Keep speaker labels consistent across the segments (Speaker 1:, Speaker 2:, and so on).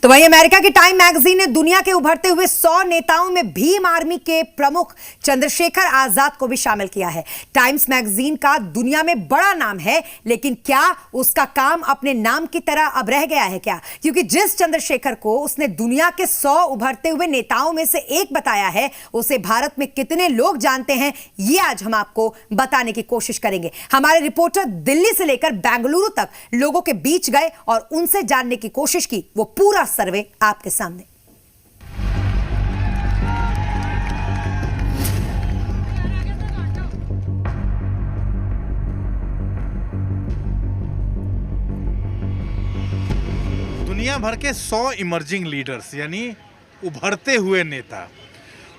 Speaker 1: तो वहीं अमेरिका की टाइम मैगजीन ने दुनिया के उभरते हुए 100 नेताओं में भीम आर्मी के प्रमुख चंद्रशेखर आजाद को भी शामिल किया है। टाइम्स मैगजीन का दुनिया में बड़ा नाम है, लेकिन क्या उसका काम अपने नाम की तरह अब रह गया है क्या? क्योंकि जिस चंद्रशेखर को उसने दुनिया के 100 उभरते हुए नेताओं में से एक बताया है, उसे भारत में कितने लोग जानते हैं, ये आज हम आपको बताने की कोशिश करेंगे। हमारे रिपोर्टर दिल्ली से लेकर बेंगलुरु तक लोगों के बीच गए और उनसे जानने की कोशिश की। वो पूरा सर्वे आपके सामने।
Speaker 2: दुनिया भर के 100 इमर्जिंग लीडर्स यानी उभरते हुए नेता।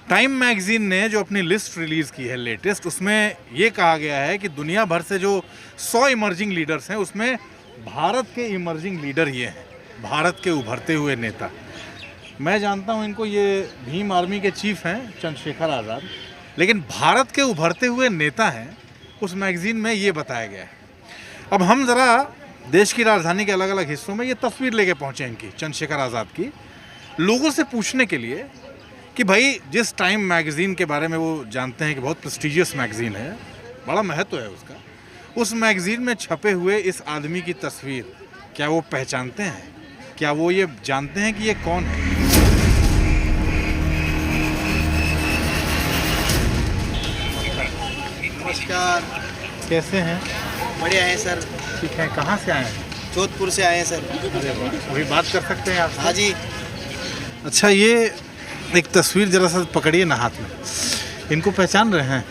Speaker 2: टाइम मैगजीन ने जो अपनी लिस्ट रिलीज़ की है लेटेस्ट, उसमें ये कहा गया है कि दुनिया भर से जो 100 इमर्जिंग लीडर्स हैं, उसमें भारत के इमर्जिंग लीडर ये हैं, भारत के उभरते हुए नेता। मैं जानता हूँ इनको, ये भीम आर्मी के चीफ हैं चंद्रशेखर आज़ाद, लेकिन भारत के उभरते हुए नेता हैं उस मैगज़ीन में ये बताया गया है। अब हम ज़रा देश की राजधानी के अलग अलग हिस्सों में ये तस्वीर लेके पहुँचे इनकी, चंद्रशेखर आज़ाद की, लोगों से पूछने के लिए कि भाई जिस टाइम मैगज़ीन के बारे में वो जानते हैं कि बहुत प्रेस्टीजियस मैगज़ीन है, बड़ा महत्व है उसका, उस मैगज़ीन में छपे हुए इस आदमी की तस्वीर क्या वो पहचानते हैं? क्या वो ये जानते हैं कि ये कौन है?
Speaker 3: नमस्कार।
Speaker 2: कैसे हैं?
Speaker 3: बढ़िया है सर।
Speaker 2: ठीक है। कहाँ से आए हैं?
Speaker 3: जोधपुर से आए हैं सर।
Speaker 2: अरे वाह, अभी बात कर सकते हैं आप?
Speaker 3: हाँ जी।
Speaker 2: अच्छा, ये एक तस्वीर जरा सा पकड़िए ना हाथ में। इनको पहचान रहे हैं?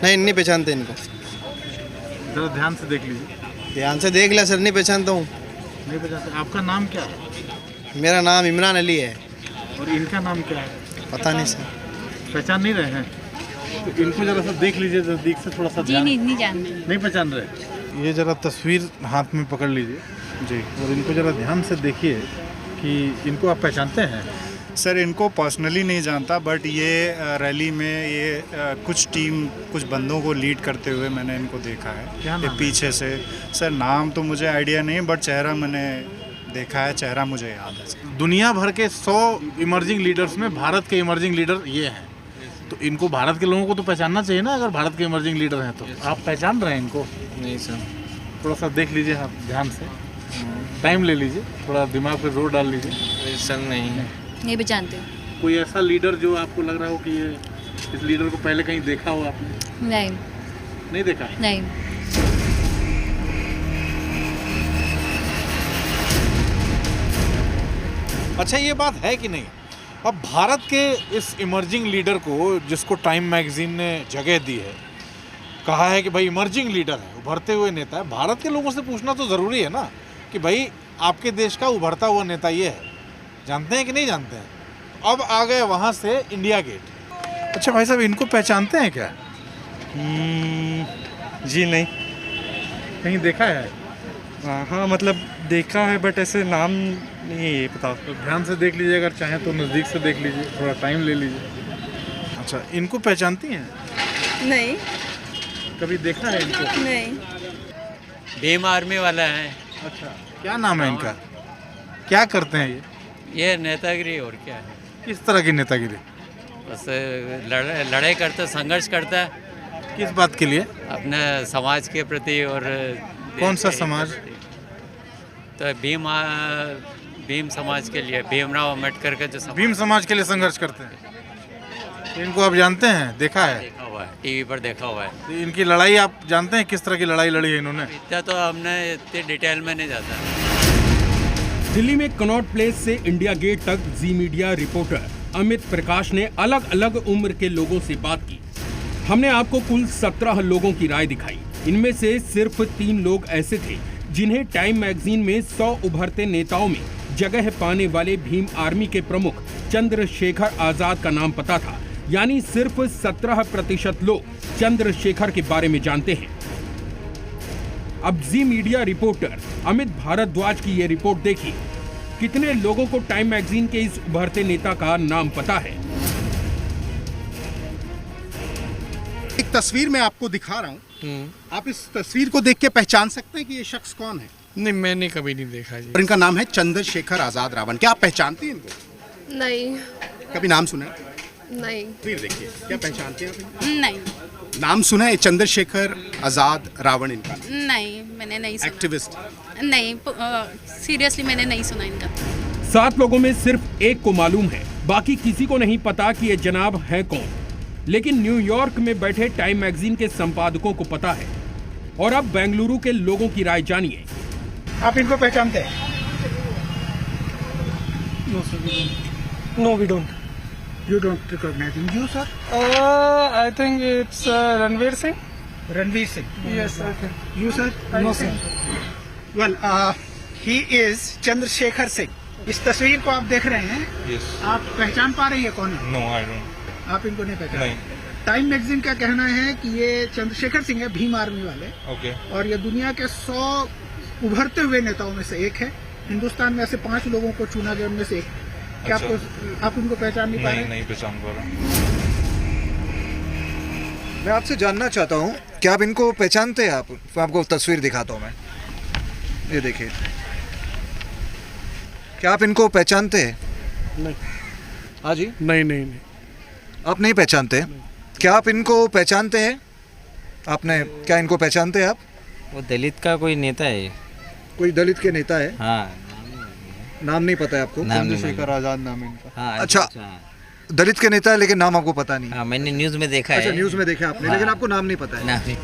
Speaker 3: नहीं पहचानते इनको।
Speaker 2: जरा ध्यान से देख लीजिए।
Speaker 3: ध्यान से देख लिया सर, नहीं पहचानता हूँ।
Speaker 2: नहीं पहचानते? आपका नाम क्या है?
Speaker 3: मेरा नाम इमरान अली है।
Speaker 2: और इनका नाम क्या है?
Speaker 3: पता नहीं सर।
Speaker 2: पहचान नहीं रहे हैं? तो इनको जरा सा देख लीजिए, नज़दीक से थोड़ा सा।
Speaker 4: जी नहीं जानते।
Speaker 2: नहीं पहचान रहे? ये जरा तस्वीर हाथ में पकड़ लीजिए जी, और इनको जरा ध्यान से देखिए कि इनको आप पहचानते हैं?
Speaker 5: सर, इनको पर्सनली नहीं जानता, बट ये रैली में ये कुछ बंदों को लीड करते हुए मैंने इनको देखा है।
Speaker 2: क्या नाम
Speaker 5: ये
Speaker 2: है?
Speaker 5: पीछे से। सर, नाम तो मुझे आइडिया नहीं, बट चेहरा मैंने देखा है, चेहरा मुझे याद है।
Speaker 2: दुनिया भर के 100 इमर्जिंग लीडर्स में भारत के इमर्जिंग लीडर ये हैं, तो इनको भारत के लोगों को तो पहचानना चाहिए ना। अगर भारत के इमर्जिंग लीडर हैं तो आप पहचान रहे हैं इनको?
Speaker 3: नहीं सर।
Speaker 2: थोड़ा सा देख लीजिए आप ध्यान से, टाइम ले लीजिए, थोड़ा दिमाग पे जोर डाल लीजिए।
Speaker 3: सर
Speaker 4: नहीं पहचानते।
Speaker 2: कोई ऐसा लीडर जो आपको लग रहा हो कि ये इस लीडर को पहले कहीं देखा हो आपने? नहीं देखा?
Speaker 4: नहीं।
Speaker 2: अच्छा, ये बात है कि नहीं? अब भारत के इस इमर्जिंग लीडर को, जिसको टाइम मैगजीन ने जगह दी है, कहा है कि भाई इमर्जिंग लीडर है, उभरते हुए नेता है, भारत के लोगों से पूछना तो ज़रूरी है ना कि भाई आपके देश का उभरता हुआ नेता ये है, जानते हैं कि नहीं जानते हैं? अब आ गए वहाँ से इंडिया गेट। अच्छा भाई साहब, इनको पहचानते हैं क्या?
Speaker 6: जी नहीं।
Speaker 2: कहीं देखा है?
Speaker 6: हाँ मतलब देखा है, बट ऐसे नाम नहीं पता।
Speaker 2: तो ध्यान से देख लीजिए, अगर चाहें तो नज़दीक से देख लीजिए, थोड़ा टाइम ले लीजिए। अच्छा, इनको पहचानती हैं?
Speaker 7: नहीं।
Speaker 2: कभी देखा है इनको?
Speaker 7: नहीं।
Speaker 8: भीम आर्मी वाला है।
Speaker 2: अच्छा, क्या नाम है इनका? क्या करते हैं
Speaker 8: ये नेतागिरी और क्या है?
Speaker 2: किस तरह की नेतागिरी?
Speaker 8: बस लड़ाई करता, संघर्ष करता है
Speaker 2: किस बात के लिए?
Speaker 8: अपने समाज के प्रति। और
Speaker 2: कौन सा समाज?
Speaker 8: तो भीम समाज के लिए, भीमराव अम्बेडकर का जो
Speaker 2: भीम समाज के लिए संघर्ष करते हैं। इनको आप जानते हैं? देखा है?
Speaker 8: देखा हुआ है, टीवी पर देखा हुआ है।
Speaker 2: तो इनकी लड़ाई आप जानते हैं? किस तरह की लड़ाई लड़ी है इन्होंने?
Speaker 8: इतना तो हमने इतनी डिटेल में नहीं जाता।
Speaker 9: दिल्ली में कनॉट प्लेस से इंडिया गेट तक जी मीडिया रिपोर्टर अमित प्रकाश ने अलग अलग उम्र के लोगों से बात की। हमने आपको कुल 17 लोगों की राय दिखाई। इनमें से सिर्फ 3 लोग ऐसे थे जिन्हें टाइम मैगजीन में 100 उभरते नेताओं में जगह पाने वाले भीम आर्मी के प्रमुख चंद्रशेखर आजाद का नाम पता था। यानी सिर्फ 17% लोग चंद्रशेखर के बारे में जानते हैं। अब जी मीडिया रिपोर्टर अमित भारद्वाज की ये रिपोर्ट देखिए, कितने लोगों को टाइम मैगजीन के इस उभरते नेता का नाम पता है।
Speaker 10: एक तस्वीर मैं आपको दिखा रहा हूँ, आप इस तस्वीर को देख के पहचान सकते हैं कि ये शख्स कौन है?
Speaker 7: नहीं, मैंने कभी नहीं देखा जी।
Speaker 10: और इनका नाम है चंद्रशेखर आजाद रावण। क्या आप पहचानती हैं इनको?
Speaker 11: नहीं
Speaker 10: कभी नाम सुना है?
Speaker 11: नहीं
Speaker 10: फिर देखिए, क्या पहचानते हैं आप इनको?
Speaker 4: नहीं
Speaker 10: नाम सुना है चंद्रशेखर आजाद रावण इनका?
Speaker 4: नहीं मैंने नहीं सुना।
Speaker 10: एक्टिविस्ट।
Speaker 4: नहीं सीरियसली मैंने नहीं सुना इनका।
Speaker 9: 7 लोगों में सिर्फ एक को मालूम है, बाकी किसी को नहीं पता कि ये जनाब है कौन। लेकिन न्यूयॉर्क में बैठे टाइम मैगजीन के संपादकों को पता है। और अब बेंगलुरु के लोगों की राय जानिए।
Speaker 12: आप इनको पहचानते हैं?
Speaker 7: No we don't.
Speaker 12: You don't recognize him. You, sir?
Speaker 7: I think it's Ranveer Singh.
Speaker 12: Ranveer Singh.
Speaker 7: Yes sir.
Speaker 12: You, sir?
Speaker 7: No sir.
Speaker 12: Well, he is Chandrasekhar Singh. इस तस्वीर को आप देख रहे हैं?
Speaker 2: Yes.
Speaker 12: आप पहचान पा रही है कौन है?
Speaker 2: No, I don't.
Speaker 12: आप इनको नहीं पहचान?
Speaker 2: नहीं.
Speaker 12: टाइम मैगजीन का कहना है कि ये चंद्रशेखर सिंह है, भीम आर्मी वाले।
Speaker 2: Okay.
Speaker 12: और ये दुनिया के 100 उभरते हुए नेताओं में से एक है। हिंदुस्तान में ऐसे 5 लोगों को चुना गया, उनमें से एक। क्या आप उनको पहचान नहीं पा रहे?
Speaker 2: नहीं पहचान पा रहा।
Speaker 13: मैं आपसे जानना चाहता हूँ, क्या आप इनको पहचानते हैं? आप आपको तस्वीर दिखाता हूँ मैं, ये देखिए। क्या आप इनको पहचानते हैं?
Speaker 7: नहीं।
Speaker 13: हाँ जी?
Speaker 7: नहीं नहीं नहीं।
Speaker 13: आप नहीं पहचानते? क्या आप इनको पहचानते हैं? आपने क्या इनको पहचानते हैं आप?
Speaker 3: वो दलित का कोई नेता है।
Speaker 13: कोई दलित के नेता है?
Speaker 3: हाँ।
Speaker 13: नाम नहीं पता है आपको?
Speaker 3: चंद्रशेखर
Speaker 13: आजाद नाम इनका।
Speaker 3: हाँ,
Speaker 13: अच्छा, दलित के नेता है लेकिन नाम आपको पता नहीं?
Speaker 3: हाँ, मैंने न्यूज़ में देखा
Speaker 13: अच्छा,
Speaker 3: है।
Speaker 13: न्यूज़ में देखा आपने, लेकिन आपको नाम नहीं पता है?
Speaker 3: नहीं।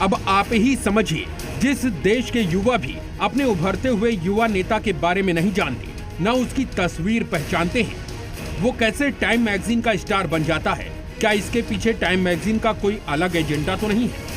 Speaker 9: अब आप ही समझिए, जिस देश के युवा भी अपने उभरते हुए युवा नेता के बारे में नहीं जानते, न उसकी तस्वीर पहचानते हैं, वो कैसे टाइम मैगजीन का स्टार बन जाता है? क्या इसके पीछे टाइम मैगजीन का कोई अलग एजेंडा तो नहीं है?